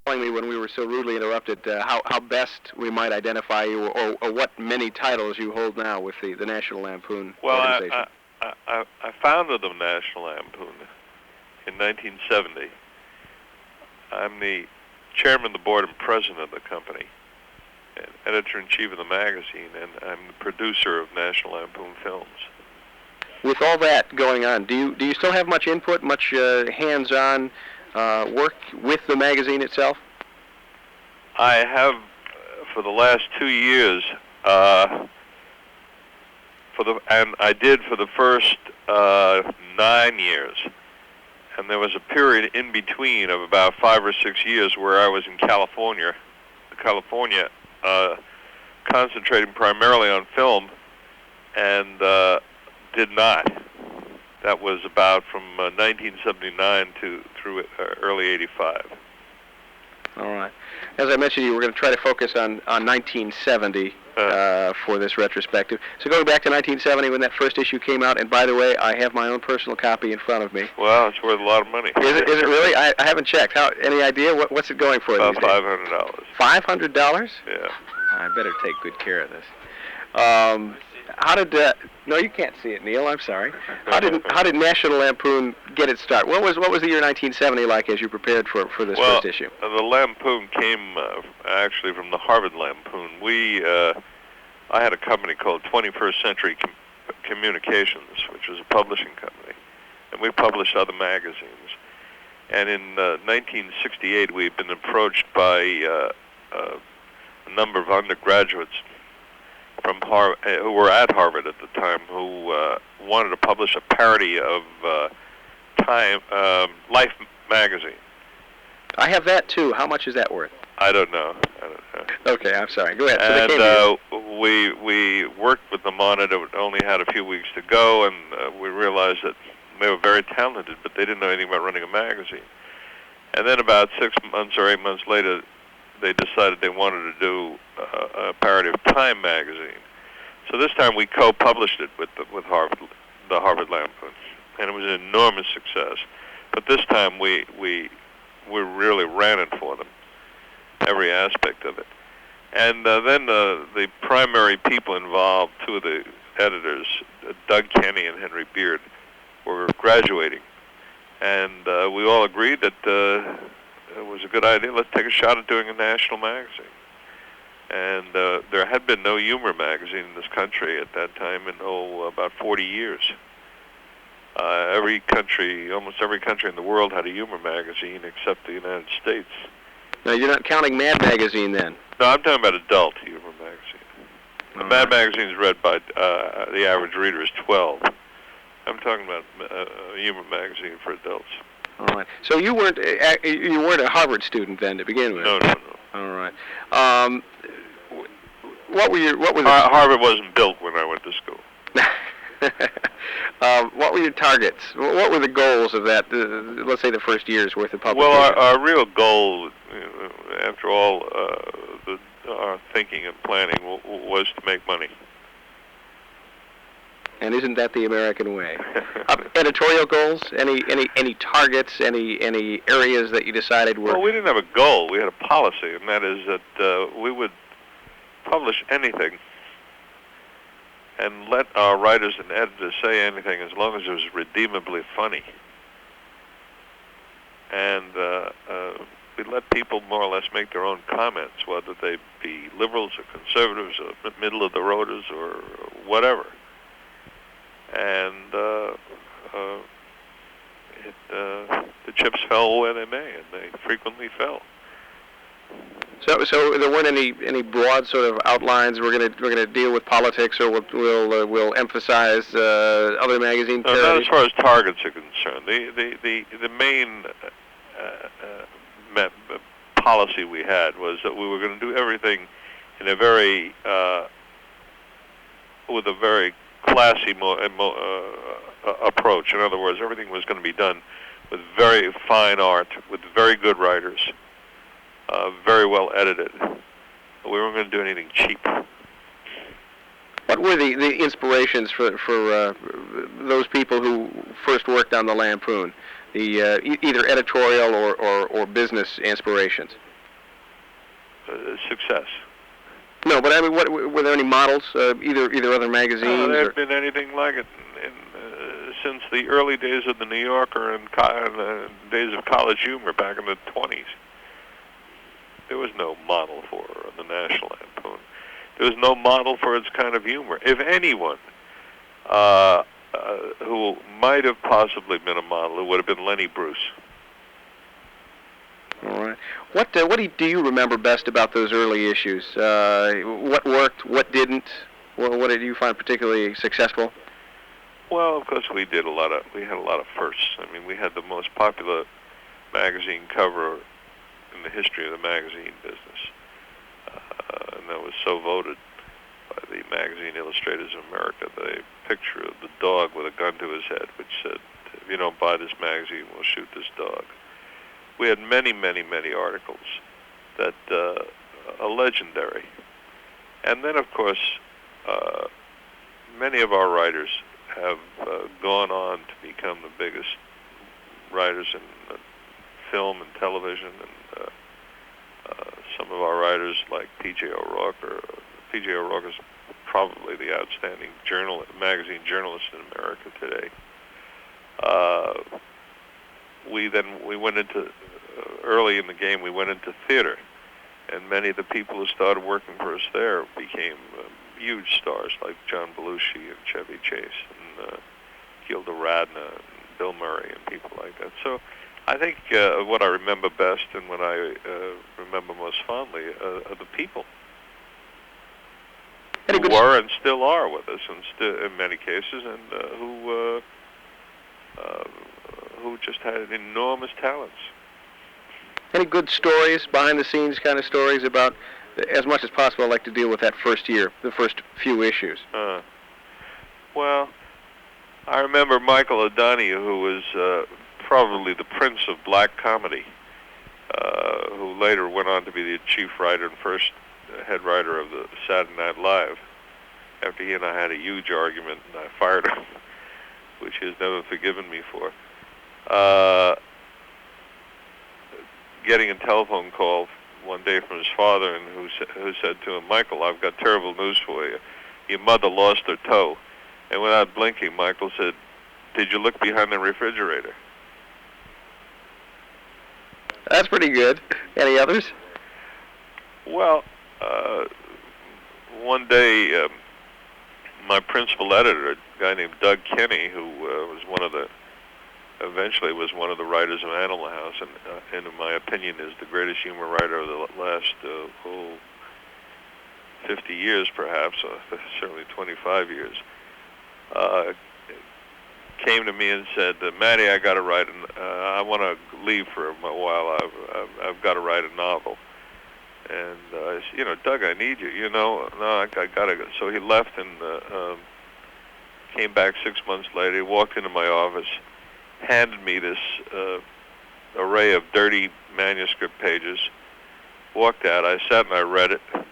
telling me when we were so rudely interrupted how best we might identify you, or what many titles you hold now with the National Lampoon organization. I founded the National Lampoon in 1970. I'm the chairman of the board and president of the company, and editor-in-chief of the magazine, and I'm the producer of National Lampoon films. With all that going on, do you still have much input, much hands-on work with the magazine itself? I have for the last 2 years, and I did for the first 9 years. And there was a period in between of about 5 or 6 years where I was in California, concentrating primarily on film, and did not. That was about from 1979 through early '85. All right. As I mentioned to you, we're going to try to focus on 1970 for this retrospective. So going back to 1970 when that first issue came out, and by the way, I have my own personal copy in front of me. Well, it's worth a lot of money. Is it really? I haven't checked. Any idea? What's it going for? About $500. $500? Yeah. I better take good care of this. How did no, you can't see it, Neil. I'm sorry. How did National Lampoon get its start? What was the year 1970 like as you prepared for this first issue? The Lampoon came actually from the Harvard Lampoon. I had a company called 21st Century Communications, which was a publishing company, and we published other magazines. And in 1968, we'd been approached by a number of undergraduates from Harvard, who were at Harvard at the time, who wanted to publish a parody of Life magazine. I have that too. How much is that worth? I don't know. Okay, I'm sorry. Go ahead. And we worked with them on it. It only had a few weeks to go, and we realized that they were very talented, but they didn't know anything about running a magazine. And then about 6 months or 8 months later, they decided they wanted to do a parody of Time magazine. So this time we co-published it with Harvard, the Harvard Lampoon, and it was an enormous success. But this time we really ran it for them, every aspect of it. And then the primary people involved, two of the editors, Doug Kenny and Henry Beard, were graduating, and we all agreed that it was a good idea. Let's take a shot at doing a national magazine. And there had been no humor magazine in this country at that time in about 40 years. Almost every country in the world had a humor magazine except the United States. Now, you're not counting Mad Magazine then? No, I'm talking about adult humor magazine. Mad Magazine is read by the average reader is 12. I'm talking about a humor magazine for adults. All right. So you weren't a Harvard student then to begin with? No. All right. What were Harvard wasn't built when I went to school. What were your targets? What were the goals of that? Let's say the first year's worth of publication. Well, our real goal, after all, our thinking and planning was to make money. And isn't that the American way? Editorial goals? Any targets? Any areas that you decided were? Well, we didn't have a goal. We had a policy, and that is that we would publish anything and let our writers and editors say anything as long as it was redeemably funny. And we let people more or less make their own comments, whether they be liberals or conservatives or middle of the roaders or whatever. And the chips fell where they may, and they frequently fell. So there weren't any broad sort of outlines. We're gonna deal with politics, or we'll emphasize other magazine parodies? No, not as far as targets are concerned. The main policy we had was that we were going to do everything in a very with a very classy approach. In other words, everything was going to be done with very fine art, with very good writers, very well edited. We weren't going to do anything cheap. What were the inspirations for those people who first worked on the Lampoon? The either editorial or business inspirations? success. No, but I mean, what were there any models, either other magazines? There had been anything like it since the early days of the New Yorker and the days of College Humor back in the 20s. There was no model for the National Lampoon. There was no model for its kind of humor. If anyone who might have possibly been a model, it would have been Lenny Bruce. All right. What do you remember best about those early issues? What worked? What didn't? What did you find particularly successful? Well, of course, we had a lot of firsts. I mean, we had the most popular magazine cover in the history of the magazine business, and that was so voted by the Magazine Illustrators of America. The picture of the dog with a gun to his head, which said, "If you don't buy this magazine, we'll shoot this dog." We had many, many, many articles that are legendary. And then, of course, many of our writers have gone on to become the biggest writers in film and television. And some of our writers, like P.J. O'Rourke, P.J. O'Rourke is probably the outstanding magazine journalist in America today. We went into early in the game. We went into theater, and many of the people who started working for us there became huge stars, like John Belushi and Chevy Chase and Gilda Radner and Bill Murray and people like that. So I think what I remember best and what I remember most fondly are the people who were and still are with us, and in many cases, and who just had enormous talents. Any good stories, behind-the-scenes kind of stories about, as much as possible, I'd like to deal with that first year, the first few issues. Well, I remember Michael O'Donoghue, who was probably the prince of black comedy, who later went on to be the chief writer and first head writer of the Saturday Night Live. After he and I had a huge argument, and I fired him, which he has never forgiven me for. Getting a telephone call one day from his father, and who said to him, "Michael, I've got terrible news for you. Your mother lost her toe." And without blinking, Michael said, "Did you look behind the refrigerator?" That's pretty good. Any others? Well, one day, my principal editor, a guy named Doug Kinney, who eventually was one of the writers of Animal House, and in my opinion is the greatest humor writer of the last 50 years, perhaps, certainly 25 years, came to me and said, "Matty, I got to write. I want to leave for a while. I've got to write a novel." And I said, "Doug, I need you. No, I gotta go." So he left and came back 6 months later. He walked into my office, handed me this array of dirty manuscript pages, walked out. I sat and I read it. And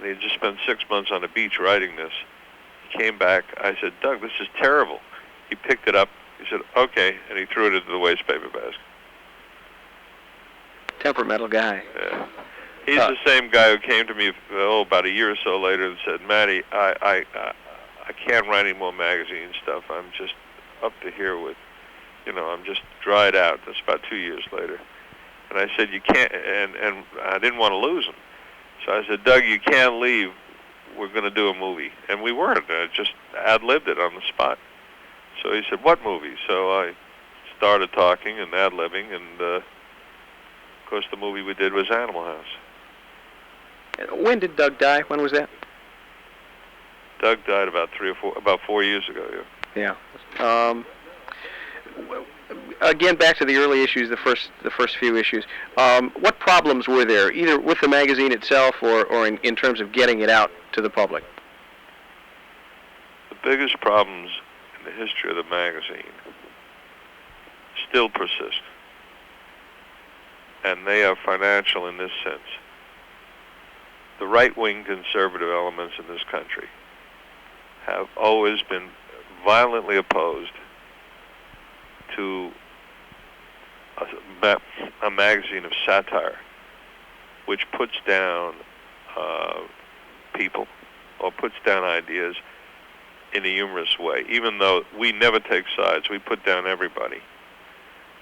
he had just spent 6 months on the beach writing this. He came back. I said, "Doug, this is terrible." He picked it up. He said, "Okay," and he threw it into the waste paper basket. Temperamental guy. Yeah. He's the same guy who came to me about a year or so later and said, "Matty, I can't write any more magazine stuff. I'm just up to here with, I'm just dried out." That's about 2 years later. And I said, "You can't," and I didn't want to lose him. So I said, "Doug, you can't leave. We're going to do a movie." And we weren't. I just ad-libbed it on the spot. So he said, "What movie?" So I started talking and ad-libbing, and of course the movie we did was Animal House. When did Doug die? When was that? Doug died about 4 years ago. Yeah. Again, back to the early issues, the first few issues. What problems were there, either with the magazine itself or in terms of getting it out to the public? The biggest problems in the history of the magazine still persist, and they are financial in this sense. The right-wing conservative elements in this country have always been violently opposed to a magazine of satire which puts down people or puts down ideas in a humorous way. Even though we never take sides, we put down everybody,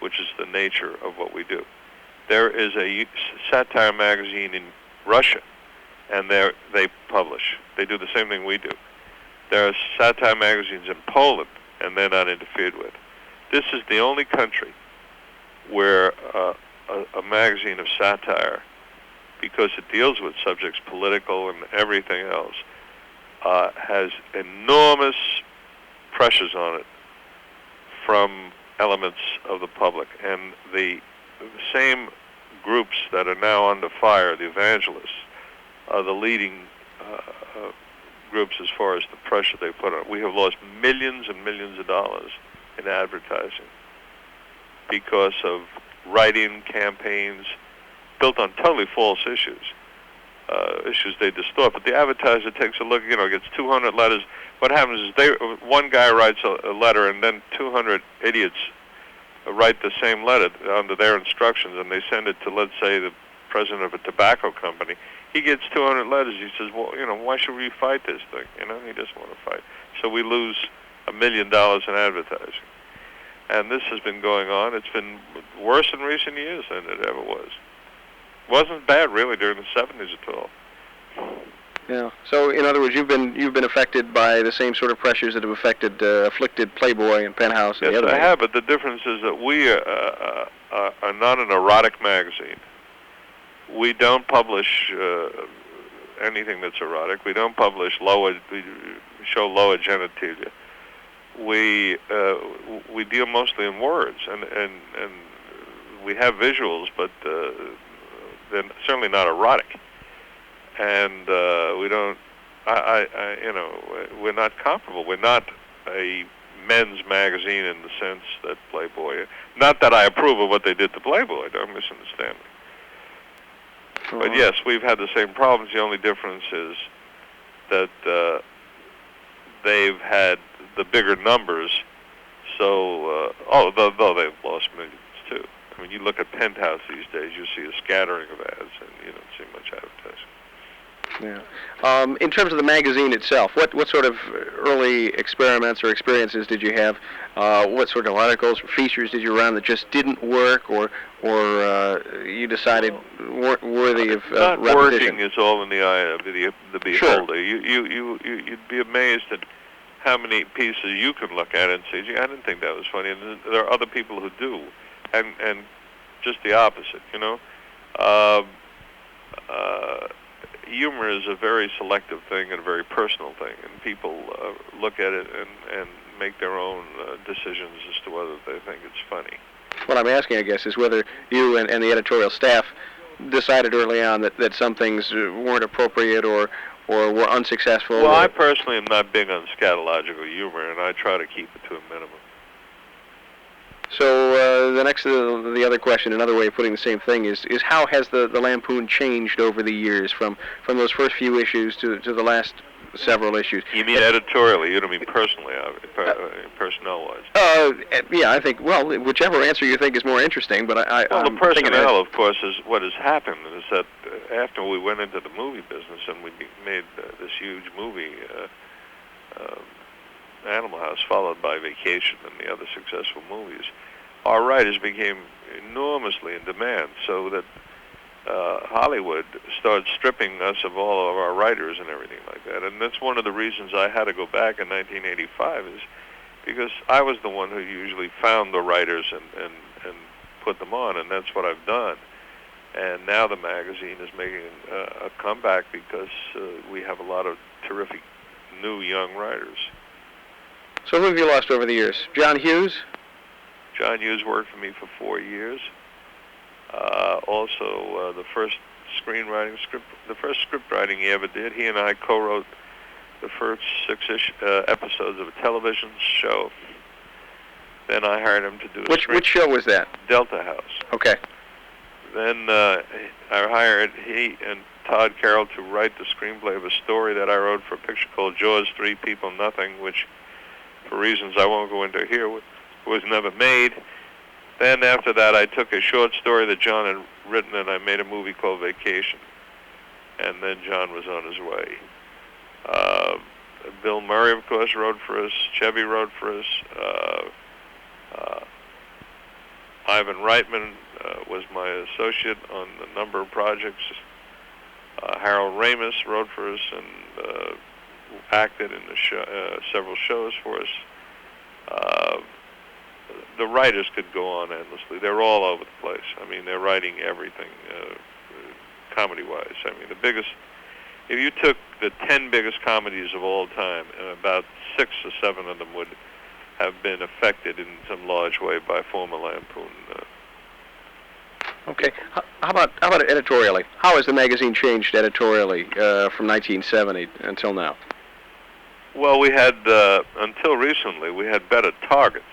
which is the nature of what we do. There is a satire magazine in Russia, and they publish. They do the same thing we do. There are satire magazines in Poland, and they're not interfered with. This is the only country where a magazine of satire, because it deals with subjects political and everything else, has enormous pressures on it from elements of the public. And the same groups that are now under fire, the evangelists, are the leading groups as far as the pressure they put on it. We have lost millions and millions of dollars in advertising because of write-in campaigns built on totally false issues they distort. But the advertiser takes a look, gets 200 letters. What happens is one guy writes a letter, and then 200 idiots write the same letter under their instructions, and they send it to, let's say, the president of a tobacco company. He gets 200 letters. He says, well, why should we fight this thing? He doesn't want to fight. So we lose $1 million in advertising. And this has been going on. It's been worse in recent years than it ever was. Wasn't bad really during the 70s at all. Yeah. So in other words, you've been affected by the same sort of pressures that have afflicted Playboy and Penthouse and yes, the other. I have. But the difference is that we are not an erotic magazine. We don't publish anything that's erotic. We don't publish we show lower genitalia. We deal mostly in words, and we have visuals, but they're certainly not erotic. And we don't. We're not comparable. We're not a men's magazine in the sense that Playboy. Not that I approve of what they did to Playboy. Don't misunderstand me. But yes, we've had the same problems. The only difference is that they've had the bigger numbers. So, though they've lost millions too. I mean, you look at Penthouse these days, you see a scattering of ads, and you don't see much advertising. Yeah. In terms of the magazine itself, what sort of early experiments or experiences did you have? What sort of articles or features did you run that just didn't work, or you decided weren't worthy of not repetition? Working is all in the eye of the beholder. Sure. You'd be amazed at how many pieces you can look at and say, gee, I didn't think that was funny, and there are other people who do, and just the opposite, humor is a very selective thing and a very personal thing, and people look at it and make their own decisions as to whether they think it's funny. What I'm asking, I guess, is whether you and the editorial staff decided early on that some things weren't appropriate or were unsuccessful. Well, I personally am not big on scatological humor, and I try to keep it to a minimum. So the other question, another way of putting the same thing, is how has the Lampoon changed over the years from those first few issues to the last several issues? You mean editorially? You don't mean personally, personnel-wise? Yeah, I think, well, whichever answer you think is more interesting, but Well, the personnel, of course, is what has happened, is that after we went into the movie business and we made this huge movie, Animal House, followed by Vacation and the other successful movies, our writers became enormously in demand, so that Hollywood started stripping us of all of our writers and everything like that. And that's one of the reasons I had to go back in 1985, is because I was the one who usually found the writers and put them on, and that's what I've done. And now the magazine is making a comeback because we have a lot of terrific new young writers. So who have you lost over the years? John Hughes? John Hughes worked for me for 4 years. Also, the first script writing he ever did. He and I co-wrote the first 6 episodes of a television show. Then I hired him to do Which show was that? Delta House. Okay. Then I hired he and Todd Carroll to write the screenplay of a story that I wrote for a picture called Jaws, 3 People, Nothing, which, for reasons I won't go into here, was never made. Then after that, I took a short story that John had written, and I made a movie called Vacation. And then John was on his way. Bill Murray, of course, wrote for us. Chevy wrote for us. Ivan Reitman was my associate on a number of projects. Harold Ramis wrote for us and acted in the several shows for us. The writers could go on endlessly. They're all over the place. I mean, they're writing everything, comedy-wise. I mean, if you took the 10 biggest comedies of all time, about 6 or 7 of them would have been affected in some large way by former Lampoon. Okay. How about editorially? How has the magazine changed editorially from 1970 until now? Well, we had, until recently, we had better targets.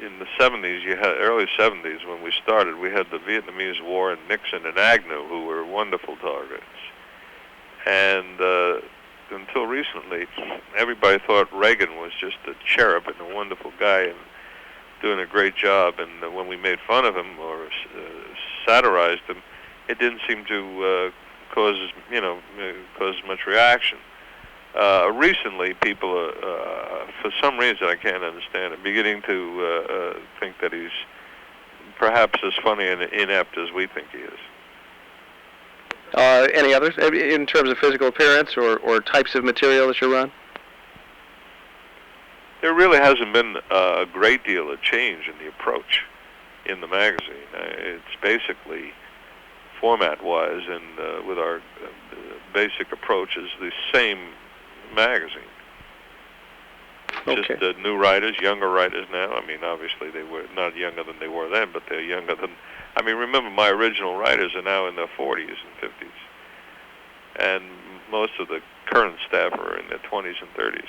In the 70s, early 70s, when we started, we had the Vietnamese War and Nixon and Agnew, who were wonderful targets. And until recently, everybody thought Reagan was just a cherub and a wonderful guy and doing a great job. And when we made fun of him or satirized him, it didn't seem to cause much reaction. Recently, people, for some reason I can't understand, are beginning to think that he's perhaps as funny and inept as we think he is. Any others in terms of physical appearance or types of material that you run? There really hasn't been a great deal of change in the approach in the magazine. It's basically format-wise and with our basic approach is the same magazine. Okay. Just new writers, younger writers now. I mean, obviously they were not younger than they were then, but they're younger than... I mean, remember, my original writers are now in their 40s and 50s. And most of the current staff are in their 20s and 30s.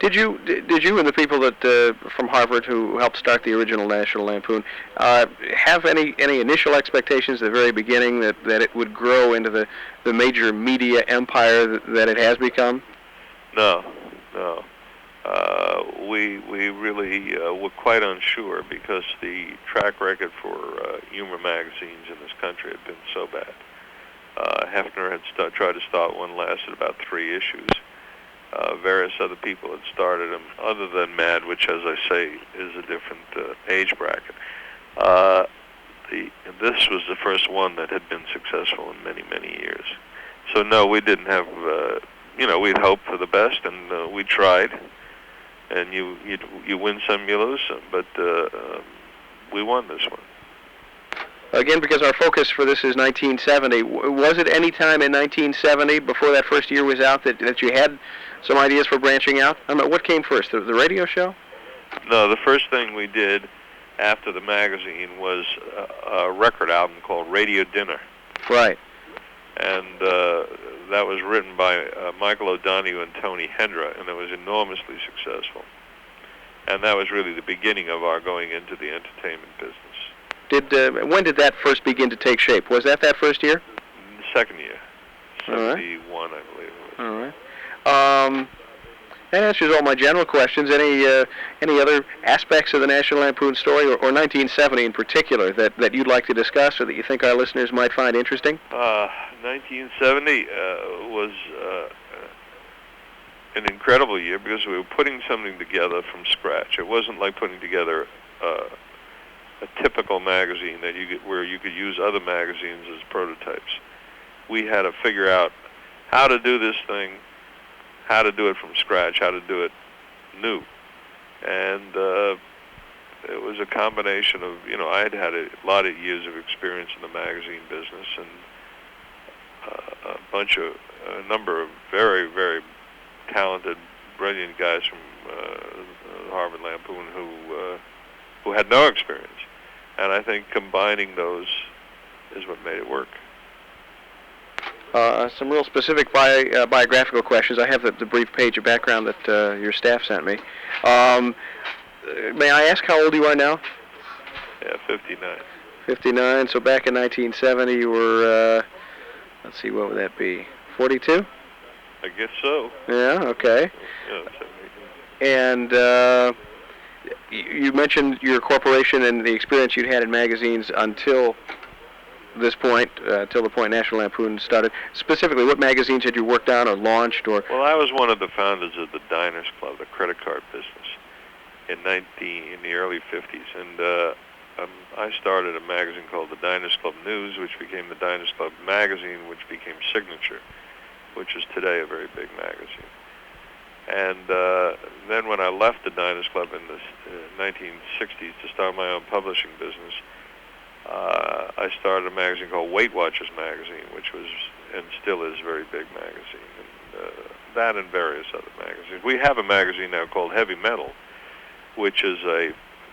Did you and the people that from Harvard who helped start the original National Lampoon have any initial expectations at the very beginning that it would grow into the major media empire that it has become? No. We really were quite unsure because the track record for humor magazines in this country had been so bad. Hefner had tried to start one, lasted about 3 issues. Various other people had started them, other than Mad, which, as I say, is a different age bracket. This was the first one that had been successful in many, many years. So no, we didn't have, we'd hoped for the best, and we tried. And you win some, you lose some, but we won this one. Again, because our focus for this is 1970, was it any time in 1970, before that first year was out, that you had some ideas for branching out? I mean, what came first, the radio show? No, the first thing we did after the magazine was a record album called Radio Dinner. Right. And that was written by Michael O'Donoghue and Tony Hendra, and it was enormously successful. And that was really the beginning of our going into the entertainment business. When did that first begin to take shape? Was that first year? The second year, 71, I believe it was. All right. That answers all my general questions. Any other aspects of the National Lampoon story, or 1970 in particular, that you'd like to discuss or that you think our listeners might find interesting? 1970 was an incredible year because we were putting something together from scratch. It wasn't like putting together a typical magazine where you could use other magazines as prototypes. We had to figure out how to do this thing, how to do it from scratch, how to do it new. And it was a combination of, I'd had a lot of years of experience in the magazine business and a number of very, very talented, brilliant guys from Harvard Lampoon who had no experience. And I think combining those is what made it work. Some real specific biographical questions. I have the brief page of background that your staff sent me. May I ask how old you are now? Yeah, 59. 59. So back in 1970, you were, let's see, what would that be? 42? I guess so. Yeah, okay. Yeah, 72. And you mentioned your corporation and the experience you'd had in magazines until this point, till the point National Lampoon started. Specifically, what magazines had you worked on or launched? Or Well, I was one of the founders of the Diners Club, the credit card business, in the early 50s, and I started a magazine called the Diners Club News, which became the Diners Club Magazine, which became Signature, which is today a very big magazine. And then when I left the Diners Club in the 1960s to start my own publishing business, I started a magazine called Weight Watchers Magazine, which was and still is a very big magazine. And that and various other magazines. We have a magazine now called Heavy Metal, which is a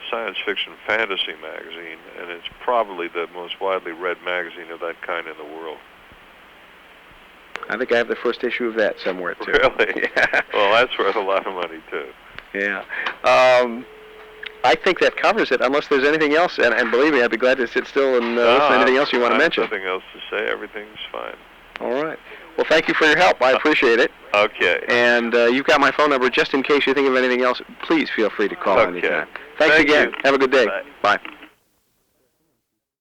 science fiction fantasy magazine, and it's probably the most widely read magazine of that kind in the world. I think I have the first issue of that somewhere, too. Really? Yeah. Well, that's worth a lot of money, too. Yeah. I think that covers it, unless there's anything else. And believe me, I'd be glad to sit still and listen to anything else you want to mention. Nothing else to say. Everything's fine. All right. Well, thank you for your help. I appreciate it. Okay. And you've got my phone number. Just in case you think of anything else, please feel free to call anytime. Thanks Thank again. you. Have a good day. Bye. Bye.